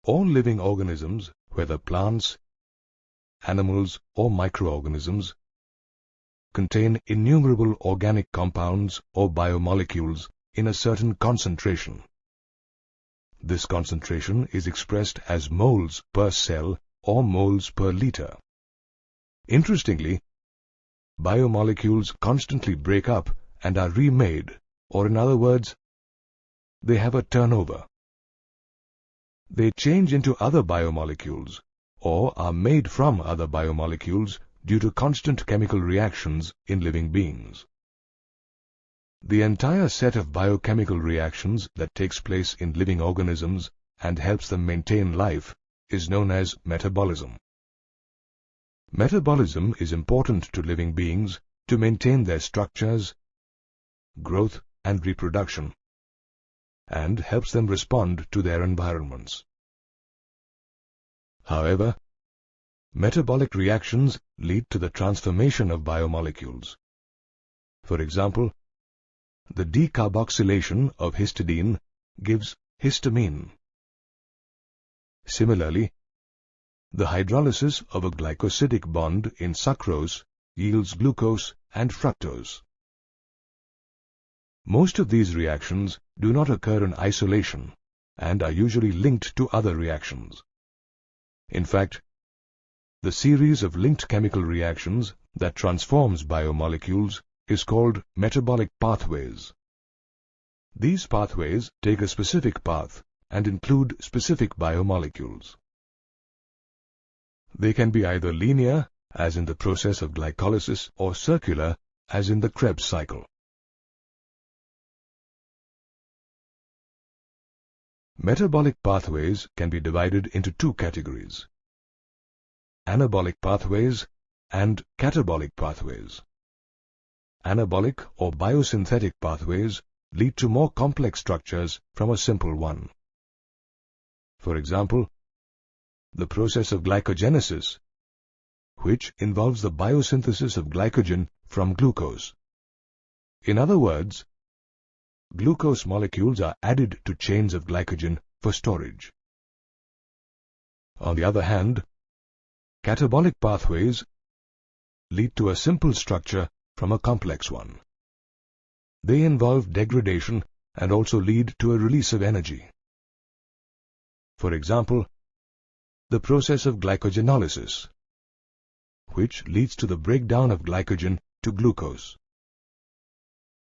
All living organisms, whether plants, animals or microorganisms, contain innumerable organic compounds or biomolecules in a certain concentration. This concentration is expressed as moles per cell or moles per liter. Interestingly, biomolecules constantly break up and are remade, or in other words, they have a turnover. They change into other biomolecules or are made from other biomolecules due to constant chemical reactions in living beings. The entire set of biochemical reactions that takes place in living organisms and helps them maintain life is known as metabolism. Metabolism is important to living beings to maintain their structures, growth and reproduction, and helps them respond to their environments. However, metabolic reactions lead to the transformation of biomolecules. For example, the decarboxylation of histidine gives histamine. Similarly, the hydrolysis of a glycosidic bond in sucrose yields glucose and fructose. Most of these reactions do not occur in isolation and are usually linked to other reactions. In fact, the series of linked chemical reactions that transforms biomolecules is called metabolic pathways. These pathways take a specific path and include specific biomolecules. They can be either linear, as in the process of glycolysis, or circular, as in the Krebs cycle. Metabolic pathways can be divided into two categories: anabolic pathways and catabolic pathways. Anabolic or biosynthetic pathways lead to more complex structures from a simple one. For example, the process of glycogenesis, which involves the biosynthesis of glycogen from glucose. In other words, glucose molecules are added to chains of glycogen for storage. On the other hand, catabolic pathways lead to a simple structure from a complex one. They involve degradation and also lead to a release of energy. For example, the process of glycogenolysis, which leads to the breakdown of glycogen to glucose.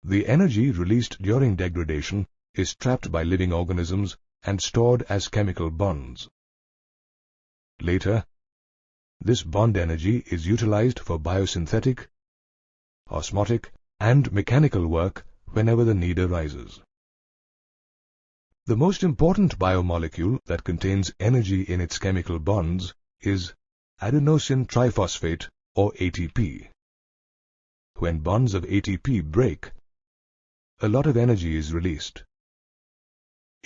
The energy released during degradation is trapped by living organisms and stored as chemical bonds. Later, this bond energy is utilized for biosynthetic, osmotic, and mechanical work whenever the need arises. The most important biomolecule that contains energy in its chemical bonds is adenosine triphosphate, or ATP. When bonds of ATP break, a lot of energy is released.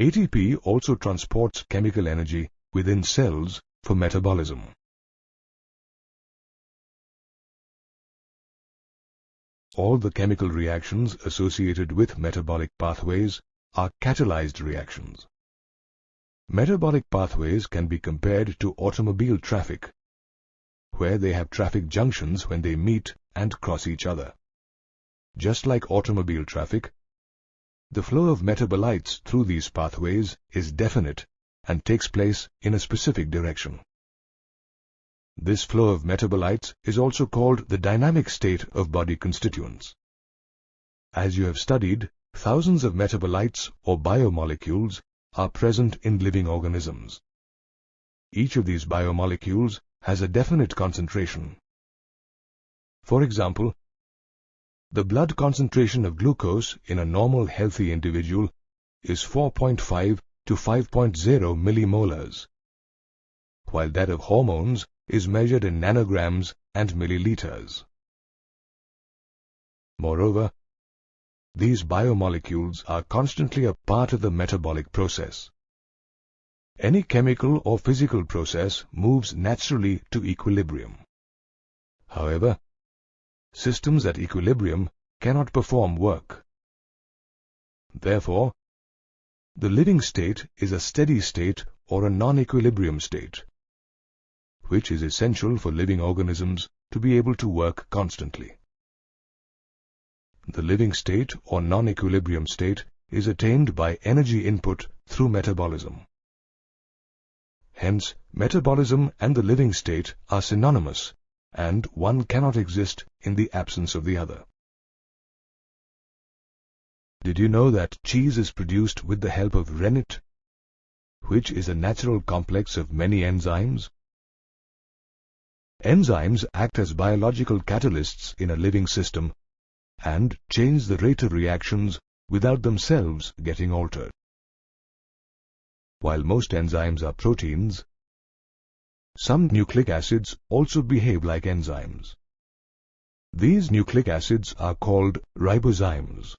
ATP also transports chemical energy within cells for metabolism. All the chemical reactions associated with metabolic pathways are catalyzed reactions. Metabolic pathways can be compared to automobile traffic, where they have traffic junctions when they meet and cross each other. Just like automobile traffic, the flow of metabolites through these pathways is definite and takes place in a specific direction. This flow of metabolites is also called the dynamic state of body constituents. As you have studied, thousands of metabolites or biomolecules are present in living organisms. Each of these biomolecules has a definite concentration. For example, the blood concentration of glucose in a normal healthy individual is 4.5 to 5.0 millimolars, while that of hormones is measured in nanograms and milliliters. Moreover, these biomolecules are constantly a part of the metabolic process. Any chemical or physical process moves naturally to equilibrium. However, systems at equilibrium cannot perform work. Therefore, the living state is a steady state or a non-equilibrium state, which is essential for living organisms to be able to work constantly. The living state or non-equilibrium state is attained by energy input through metabolism. Hence, metabolism and the living state are synonymous, and one cannot exist in the absence of the other. Did you know that cheese is produced with the help of rennet, which is a natural complex of many enzymes? Enzymes act as biological catalysts in a living system and change the rate of reactions without themselves getting altered. While most enzymes are proteins, some nucleic acids also behave like enzymes. These nucleic acids are called ribozymes.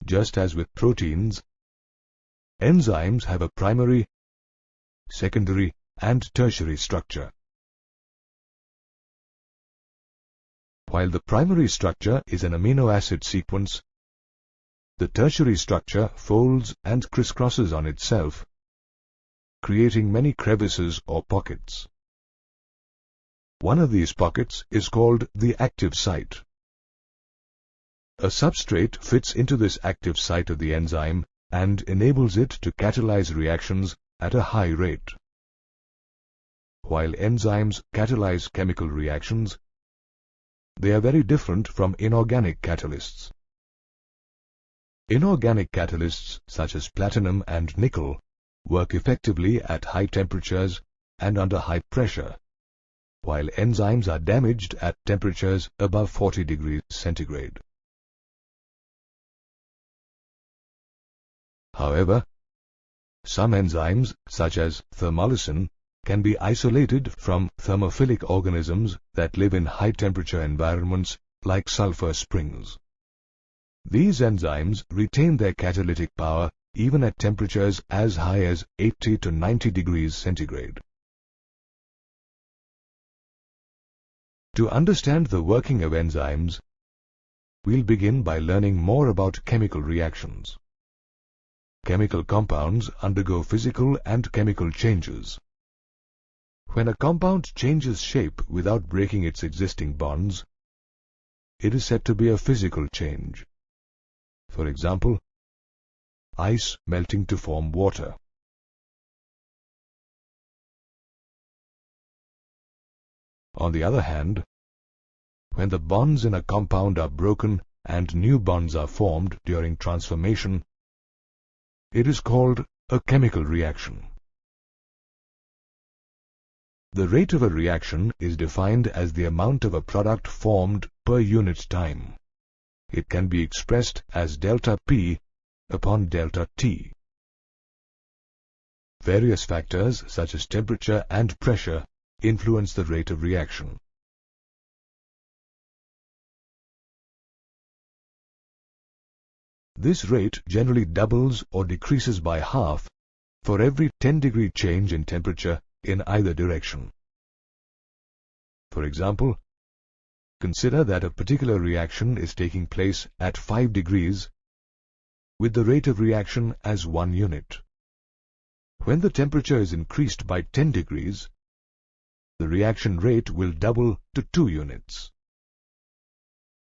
Just as with proteins, enzymes have a primary, secondary, and tertiary structure. While the primary structure is an amino acid sequence, the tertiary structure folds and crisscrosses on itself, creating many crevices or pockets. One of these pockets is called the active site. A substrate fits into this active site of the enzyme and enables it to catalyze reactions at a high rate. While enzymes catalyze chemical reactions, they are very different from inorganic catalysts. Inorganic catalysts such as platinum and nickel work effectively at high temperatures and under high pressure, while enzymes are damaged at temperatures above 40 degrees centigrade. However, some enzymes, such as thermolysin, can be isolated from thermophilic organisms that live in high-temperature environments like sulfur springs. These enzymes retain their catalytic power even at temperatures as high as 80 to 90 degrees centigrade. To understand the working of enzymes, we'll begin by learning more about chemical reactions. Chemical compounds undergo physical and chemical changes. When a compound changes shape without breaking its existing bonds, it is said to be a physical change. For example, ice melting to form water. On the other hand, when the bonds in a compound are broken and new bonds are formed during transformation, it is called a chemical reaction. The rate of a reaction is defined as the amount of a product formed per unit time. It can be expressed as delta P upon delta T. Various factors such as temperature and pressure influence the rate of reaction. This rate generally doubles or decreases by half for every 10-degree change in temperature in either direction. For example, consider that a particular reaction is taking place at 5 degrees with the rate of reaction as 1 unit. When the temperature is increased by 10 degrees, the reaction rate will double to 2 units.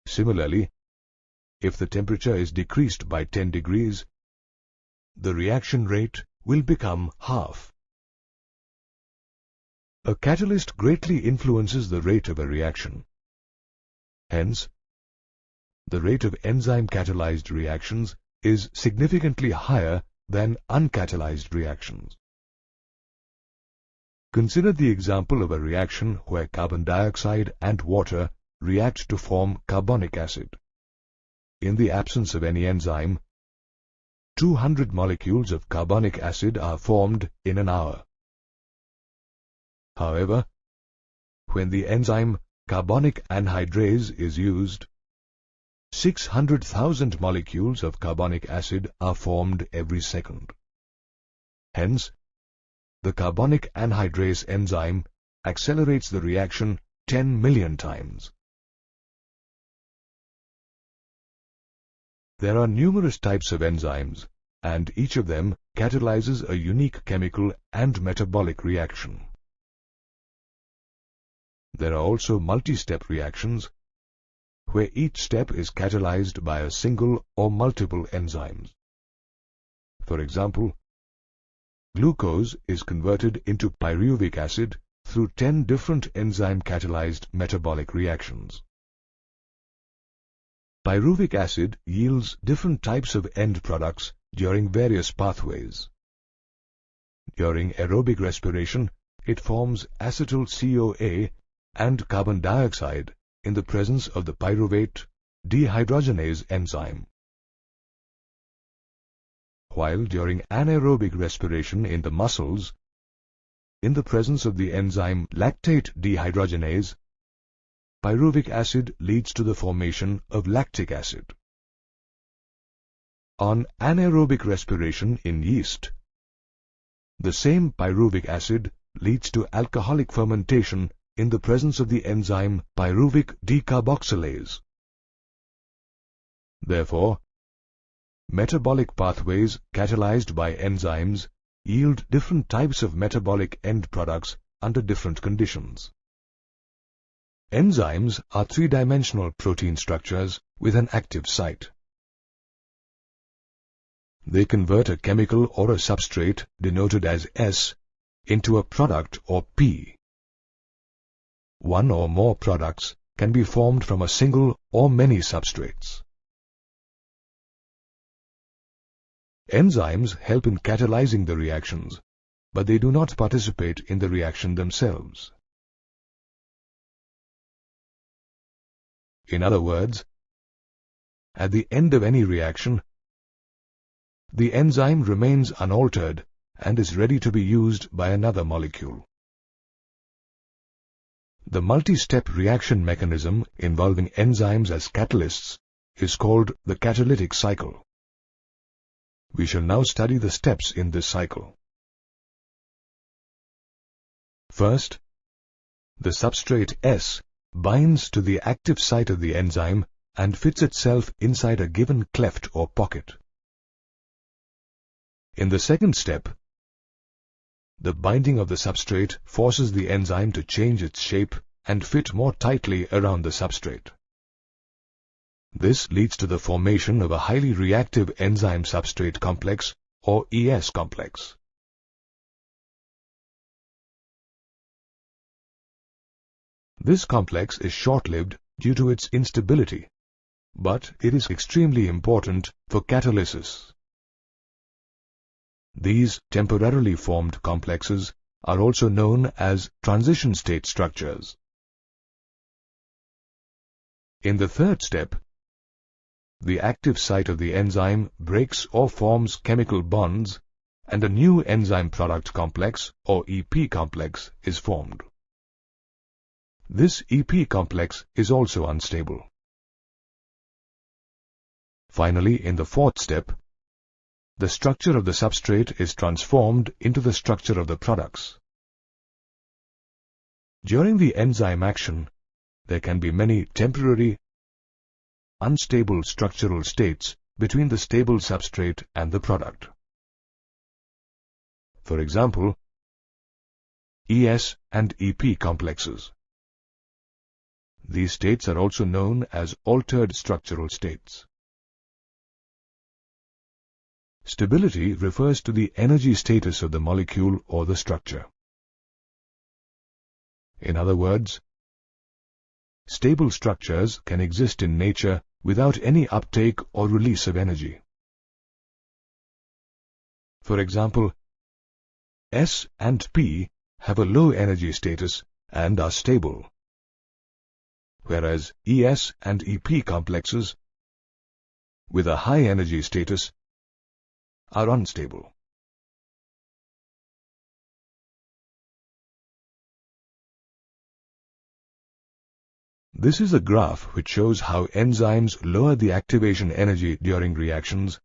Similarly, if the temperature is decreased by 10 degrees, the reaction rate will become half. A catalyst greatly influences the rate of a reaction. Hence, the rate of enzyme-catalyzed reactions is significantly higher than uncatalyzed reactions. Consider the example of a reaction where carbon dioxide and water react to form carbonic acid. In the absence of any enzyme, 200 molecules of carbonic acid are formed in an hour. However, when the enzyme carbonic anhydrase is used, 600,000 molecules of carbonic acid are formed every second. Hence, the carbonic anhydrase enzyme accelerates the reaction 10 million times. There are numerous types of enzymes, and each of them catalyzes a unique chemical and metabolic reaction. There are also multi-step reactions, where each step is catalyzed by a single or multiple enzymes. For example, glucose is converted into pyruvic acid through 10 different enzyme-catalyzed metabolic reactions. Pyruvic acid yields different types of end products during various pathways. During aerobic respiration, it forms acetyl-CoA and carbon dioxide in the presence of the pyruvate dehydrogenase enzyme. While during anaerobic respiration in the muscles, in the presence of the enzyme lactate dehydrogenase, pyruvic acid leads to the formation of lactic acid. On anaerobic respiration in yeast, the same pyruvic acid leads to alcoholic fermentation in the presence of the enzyme pyruvic decarboxylase. Therefore, metabolic pathways catalyzed by enzymes yield different types of metabolic end products under different conditions. Enzymes are three-dimensional protein structures with an active site. They convert a chemical or a substrate, denoted as S, into a product or P. One or more products can be formed from a single or many substrates. Enzymes help in catalyzing the reactions, but they do not participate in the reaction themselves. In other words, at the end of any reaction, the enzyme remains unaltered and is ready to be used by another molecule. The multi-step reaction mechanism involving enzymes as catalysts is called the catalytic cycle. We shall now study the steps in this cycle. First, the substrate S binds to the active site of the enzyme and fits itself inside a given cleft or pocket. In the second step, the binding of the substrate forces the enzyme to change its shape and fit more tightly around the substrate. This leads to the formation of a highly reactive enzyme-substrate complex, or ES complex. This complex is short-lived due to its instability, but it is extremely important for catalysis. These temporarily formed complexes are also known as transition state structures. In the third step, the active site of the enzyme breaks or forms chemical bonds, and a new enzyme product complex, or EP complex, is formed. This EP complex is also unstable. Finally, in the fourth step, the structure of the substrate is transformed into the structure of the products. During the enzyme action, there can be many temporary, unstable structural states between the stable substrate and the product. For example, ES and EP complexes. These states are also known as altered structural states. Stability refers to the energy status of the molecule or the structure. In other words, stable structures can exist in nature without any uptake or release of energy. For example, S and P have a low energy status and are stable, whereas ES and EP complexes with a high energy status are unstable. This is a graph which shows how enzymes lower the activation energy during reactions,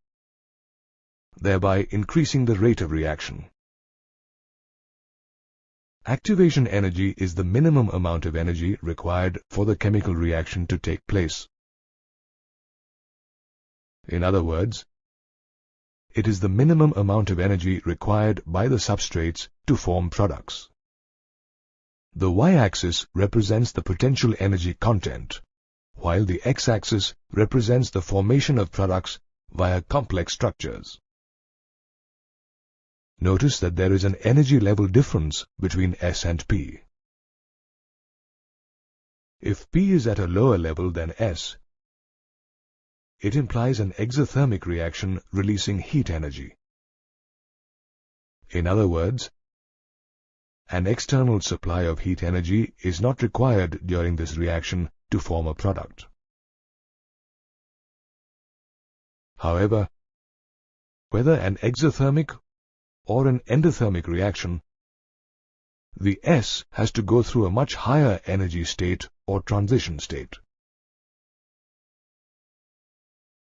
thereby increasing the rate of reaction. Activation energy is the minimum amount of energy required for the chemical reaction to take place. In other words, it is the minimum amount of energy required by the substrates to form products. The y-axis represents the potential energy content, while the x-axis represents the formation of products via complex structures. Notice that there is an energy level difference between S and P. If P is at a lower level than S, it implies an exothermic reaction releasing heat energy. In other words, an external supply of heat energy is not required during this reaction to form a product. However, whether an exothermic or an endothermic reaction, the S has to go through a much higher energy state or transition state.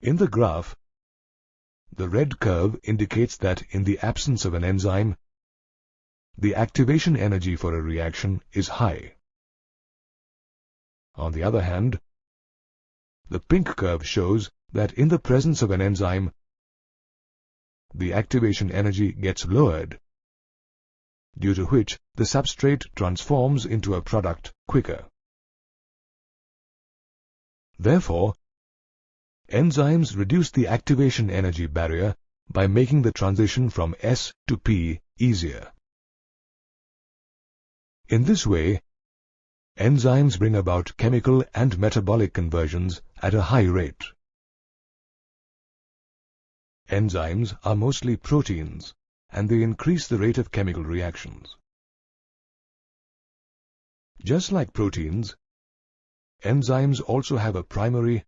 In the graph, the red curve indicates that in the absence of an enzyme, the activation energy for a reaction is high. On the other hand, the pink curve shows that in the presence of an enzyme, the activation energy gets lowered, due to which the substrate transforms into a product quicker. Therefore, enzymes reduce the activation energy barrier by making the transition from S to P easier. In this way, enzymes bring about chemical and metabolic conversions at a high rate. Enzymes are mostly proteins, and they increase the rate of chemical reactions. Just like proteins, enzymes also have a primary,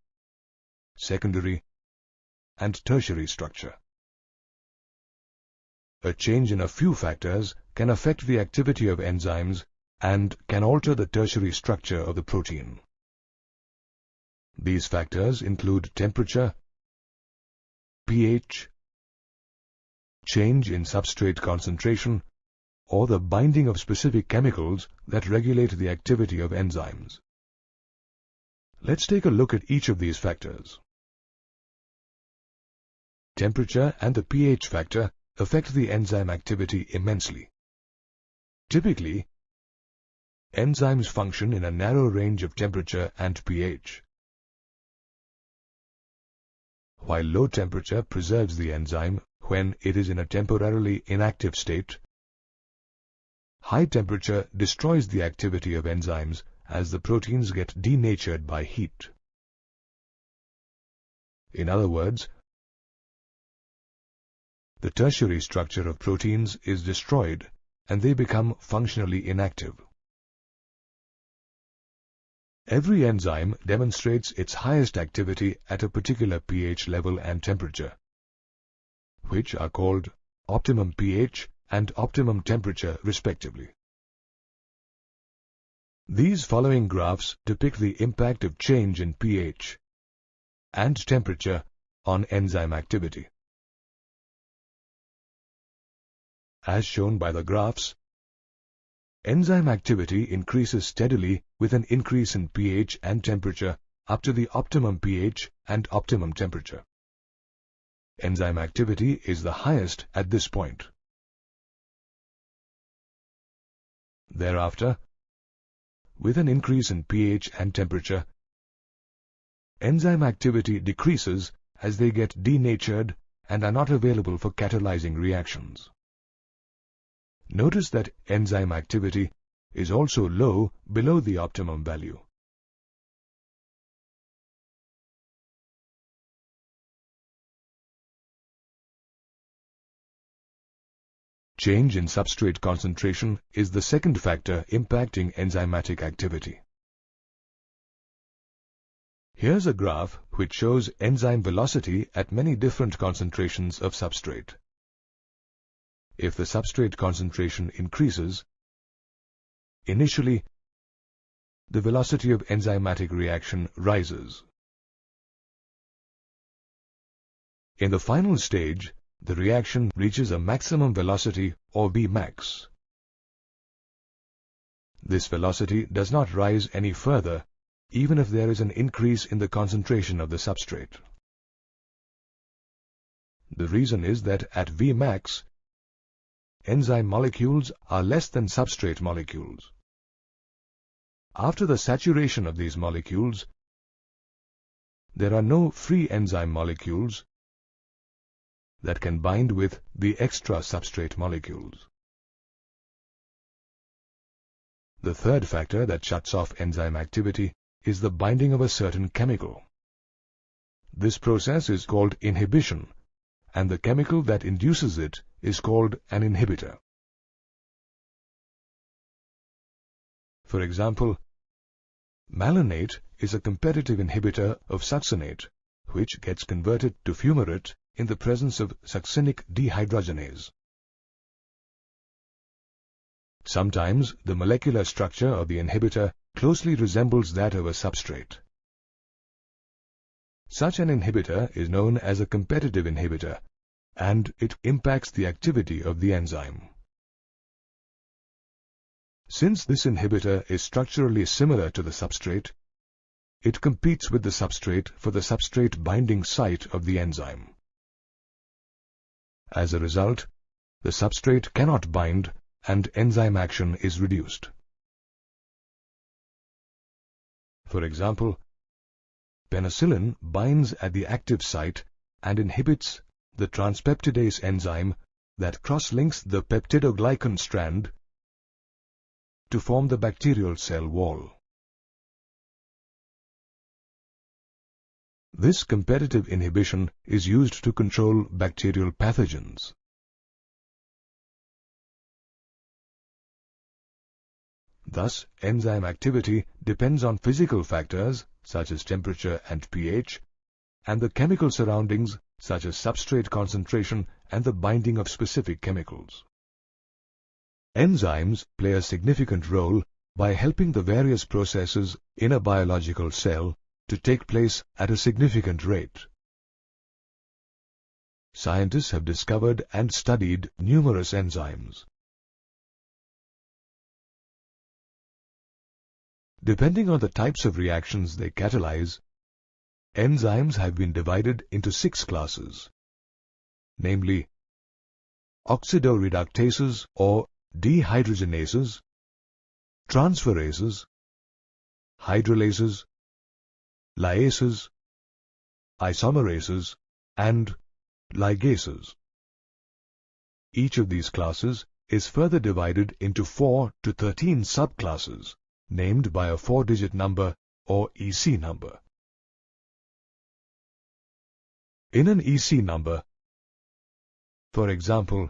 secondary, and tertiary structure. A change in a few factors can affect the activity of enzymes and can alter the tertiary structure of the protein. These factors include temperature, pH, change in substrate concentration, or the binding of specific chemicals that regulate the activity of enzymes. Let's take a look at each of these factors. Temperature and the pH factor affect the enzyme activity immensely. Typically, enzymes function in a narrow range of temperature and pH. While low temperature preserves the enzyme when it is in a temporarily inactive state, high temperature destroys the activity of enzymes as the proteins get denatured by heat. In other words, the tertiary structure of proteins is destroyed and they become functionally inactive. Every enzyme demonstrates its highest activity at a particular pH level and temperature, which are called optimum pH and optimum temperature respectively. These following graphs depict the impact of change in pH and temperature on enzyme activity. As shown by the graphs, enzyme activity increases steadily with an increase in pH and temperature up to the optimum pH and optimum temperature. Enzyme activity is the highest at this point. Thereafter, with an increase in pH and temperature, enzyme activity decreases as they get denatured and are not available for catalyzing reactions. Notice that enzyme activity is also low below the optimum value. Change in substrate concentration is the second factor impacting enzymatic activity. Here's a graph which shows enzyme velocity at many different concentrations of substrate. If the substrate concentration increases, initially, the velocity of enzymatic reaction rises. In the final stage, the reaction reaches a maximum velocity or Vmax. This velocity does not rise any further, even if there is an increase in the concentration of the substrate. The reason is that at Vmax, enzyme molecules are less than substrate molecules. After the saturation of these molecules, there are no free enzyme molecules that can bind with the extra substrate molecules. The third factor that shuts off enzyme activity is the binding of a certain chemical. This process is called inhibition, and the chemical that induces it is called an inhibitor. For example, malonate is a competitive inhibitor of succinate, which gets converted to fumarate in the presence of succinic dehydrogenase. Sometimes the molecular structure of the inhibitor closely resembles that of a substrate. Such an inhibitor is known as a competitive inhibitor, and it impacts the activity of the enzyme. Since this inhibitor is structurally similar to the substrate, it competes with the substrate for the substrate binding site of the enzyme. As a result, the substrate cannot bind and enzyme action is reduced. For example, penicillin binds at the active site and inhibits the transpeptidase enzyme that cross-links the peptidoglycan strand to form the bacterial cell wall. This competitive inhibition is used to control bacterial pathogens. Thus, enzyme activity depends on physical factors such as temperature and pH, and the chemical surroundings such as substrate concentration and the binding of specific chemicals. Enzymes play a significant role by helping the various processes in a biological cell to take place at a significant rate. Scientists have discovered and studied numerous enzymes. Depending on the types of reactions they catalyze, enzymes have been divided into 6 classes, namely oxidoreductases or dehydrogenases, transferases, hydrolases, lyases, isomerases, and ligases. Each of these classes is further divided into 4 to 13 subclasses, named by a 4-digit number or EC number. In an EC number, for example,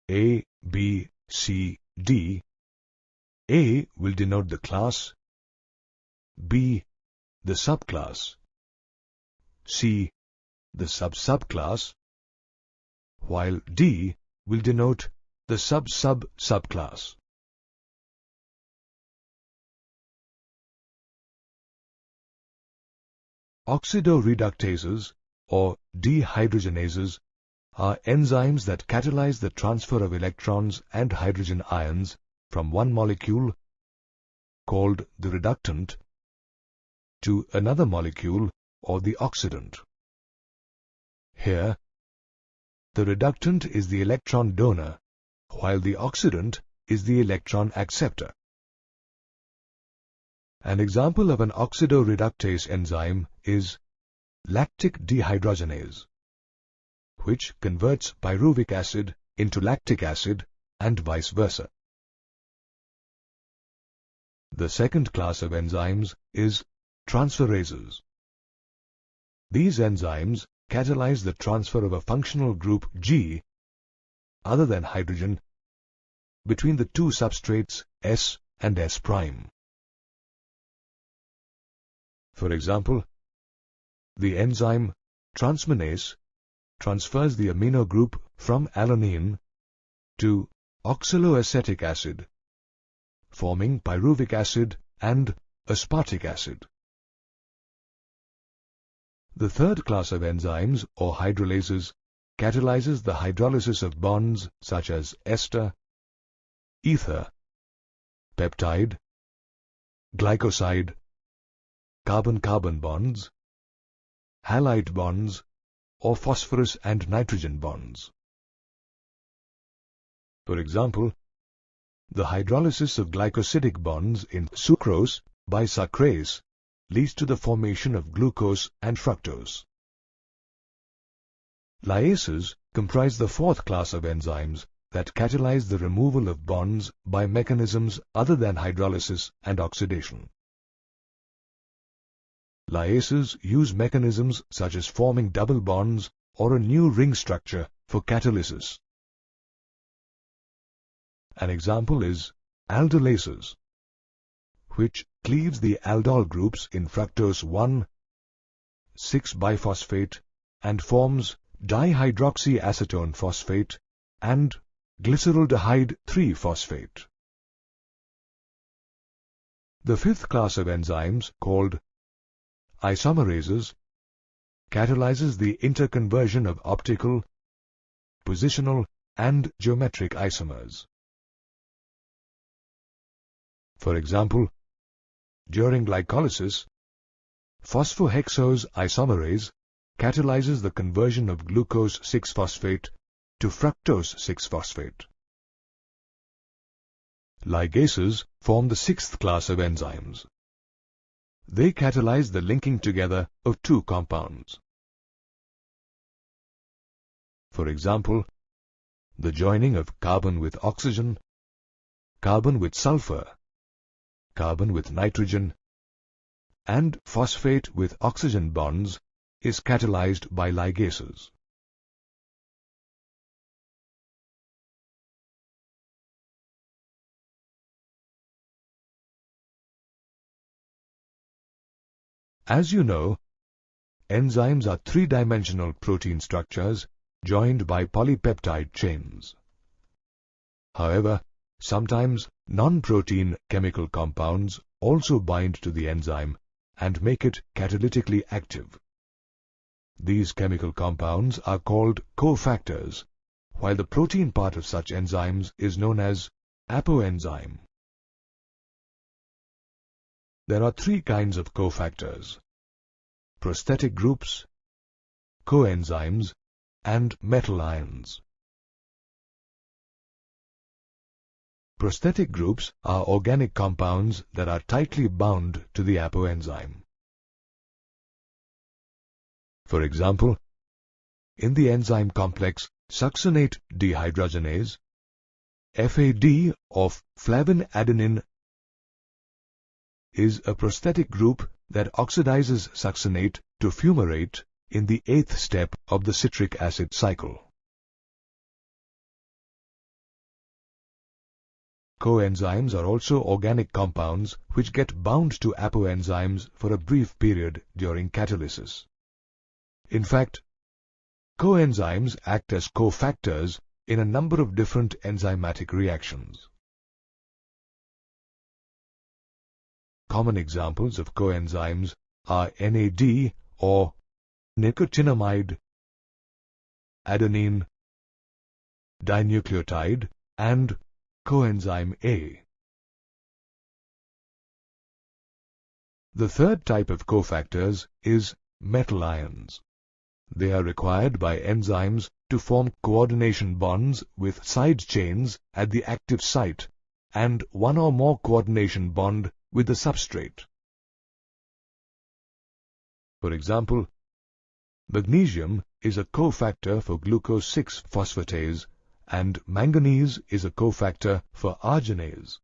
A, B, C, D, A will denote the class, B, the subclass, C, the sub-subclass, while D will denote the sub-sub-subclass. Oxidoreductases or dehydrogenases are enzymes that catalyze the transfer of electrons and hydrogen ions from one molecule, called the reductant, to another molecule or the oxidant. Here, the reductant is the electron donor, while the oxidant is the electron acceptor. An example of an oxidoreductase enzyme is lactic dehydrogenase, which converts pyruvic acid into lactic acid and vice versa. The second class of enzymes is transferases. These enzymes catalyze the transfer of a functional group G, other than hydrogen, between the two substrates S and S'. For example, the enzyme transmanase transfers the amino group from alanine to oxaloacetic acid, forming pyruvic acid and aspartic acid. The third class of enzymes, or hydrolases, catalyzes the hydrolysis of bonds such as ester, ether, peptide, glycoside, carbon-carbon bonds, halide bonds, or phosphorus and nitrogen bonds. For example, the hydrolysis of glycosidic bonds in sucrose by sucrase leads to the formation of glucose and fructose. Lyases comprise the fourth class of enzymes that catalyze the removal of bonds by mechanisms other than hydrolysis and oxidation. Lyases use mechanisms such as forming double bonds or a new ring structure for catalysis. An example is aldolases, which cleaves the aldol groups in fructose 1,6-biphosphate and forms dihydroxyacetone phosphate and glyceraldehyde 3-phosphate. The fifth class of enzymes, called isomerases, catalyzes the interconversion of optical, positional, and geometric isomers. For example, during glycolysis, phosphohexose isomerase catalyzes the conversion of glucose 6-phosphate to fructose 6-phosphate. Ligases form the sixth class of enzymes. They catalyze the linking together of two compounds. For example, the joining of carbon with oxygen, carbon with sulfur, carbon with nitrogen, and phosphate with oxygen bonds is catalyzed by ligases. As you know, enzymes are three-dimensional protein structures joined by polypeptide chains. However, sometimes non-protein chemical compounds also bind to the enzyme and make it catalytically active. These chemical compounds are called cofactors, while the protein part of such enzymes is known as apoenzyme. There are three kinds of cofactors: prosthetic groups, coenzymes, and metal ions. Prosthetic groups are organic compounds that are tightly bound to the apoenzyme. For example, in the enzyme complex succinate dehydrogenase, FAD of flavin-adenine is a prosthetic group that oxidizes succinate to fumarate in the 8th step of the citric acid cycle. Coenzymes are also organic compounds which get bound to apoenzymes for a brief period during catalysis. In fact, coenzymes act as cofactors in a number of different enzymatic reactions. Common examples of coenzymes are NAD or nicotinamide, adenine, dinucleotide, and coenzyme A. The third type of cofactors is metal ions. They are required by enzymes to form coordination bonds with side chains at the active site and one or more coordination bond with the substrate. For example, magnesium is a cofactor for glucose 6-phosphatase and manganese is a cofactor for arginase.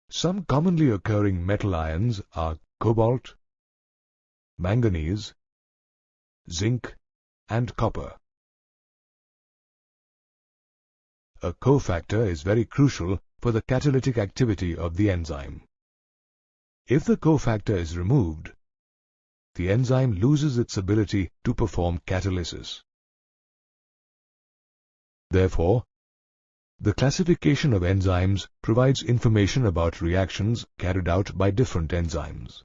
Some commonly occurring metal ions are cobalt, manganese, zinc, and copper. A cofactor is very crucial for the catalytic activity of the enzyme. If the cofactor is removed, the enzyme loses its ability to perform catalysis. Therefore, the classification of enzymes provides information about reactions carried out by different enzymes.